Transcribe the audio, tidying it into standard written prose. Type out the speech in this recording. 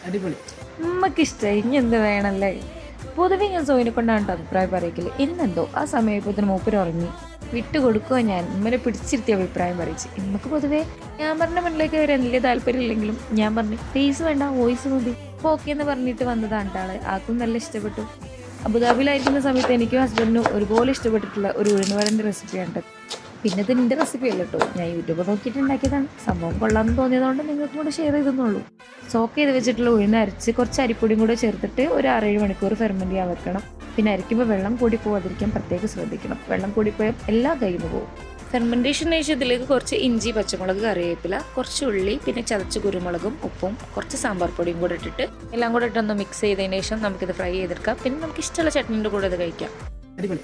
അടിപൊളി. നമുക്കിഷ്ടമായി, ഇനി എന്ത് വേണമല്ലേ. പൊതുവെ ഞാൻ സോയിനെ കൊണ്ടാണ് കേട്ടോ അഭിപ്രായം പറയിക്കില്ല. ഇന്നെന്തോ ആ സമയപ്പത്തിന് മൂപ്പര് ഉറങ്ങി വിട്ടു കൊടുക്കുക. ഞാൻ ഇമ്മനെ പിടിച്ചിരുത്തി അഭിപ്രായം പറയിച്ച്. ഇമ്മക്ക് പൊതുവേ ഞാൻ പറഞ്ഞ മുന്നിലേക്ക് വരാൻ വലിയ താല്പര്യം ഇല്ലെങ്കിലും ഞാൻ പറഞ്ഞു ഫേസ് വേണ്ട വോയിസ് മതി അപ്പോൾ ഓക്കെ എന്ന് പറഞ്ഞിട്ട് വന്നതാണ് ആള്. ആർക്കും നല്ല ഇഷ്ടപ്പെട്ടു. അബുദാബിയിലായിരിക്കുന്ന സമയത്ത് എനിക്കും ഹസ്ബൻഡിനും ഒരുപോലെ ഇഷ്ടപ്പെട്ടിട്ടുള്ള ഒരു ഉഴുന്നുവടൻ്റെ റെസിപ്പിയാണ്. പിന്നെ ഇത് എൻ്റെ റെസിപ്പി അല്ല കേട്ടോ, ഞാൻ യൂട്യൂബ് നോക്കിയിട്ട് ഉണ്ടാക്കിയതാണ്. സംഭവം കൊള്ളാമെന്ന് തോന്നിയതുകൊണ്ട് നിങ്ങൾക്കും കൂടെ ഷെയർ ചെയ്തെന്നുള്ളൂ. സോക്ക് ചെയ്ത് വെച്ചിട്ടുള്ള ഉഴുന്ന് അരച്ച് കുറച്ച് അരിപ്പൊടിയും കൂടെ ചേർത്തിട്ട് ഒരു 6-7 മണിക്കൂർ ഫെർമെൻറ്റ് ചെയ്യാൻ വെക്കണം. പിന്നെ അരിക്കുമ്പോൾ വെള്ളം കൂടി പോകാതിരിക്കാൻ പ്രത്യേകം ശ്രദ്ധിക്കണം. വെള്ളം കൂടിപ്പോയാൽ എല്ലാം കയ്യിൽ നിന്ന് പോകും. ഫെർമെൻറ്റേഷന് ശേഷം ഇതിലേക്ക് കുറച്ച് ഇഞ്ചി, പച്ചമുളക്, കറിവേപ്പില, കുറച്ച് ഉള്ളി, പിന്നെ ചതച്ച് കുരുമുളകും ഉപ്പും കുറച്ച് സാമ്പാർ പൊടിയും കൂടെ ഇട്ടിട്ട് എല്ലാം കൂടെ ഇട്ടൊന്ന് മിക്സ് ചെയ്തതിന് ശേഷം നമുക്കിത് ഫ്രൈ ചെയ്തെടുക്കാം. പിന്നെ നമുക്ക് ഇഷ്ടമുള്ള ചട്നീൻ്റെ കൂടെ ഇത് കഴിക്കാം. അടിപൊളി.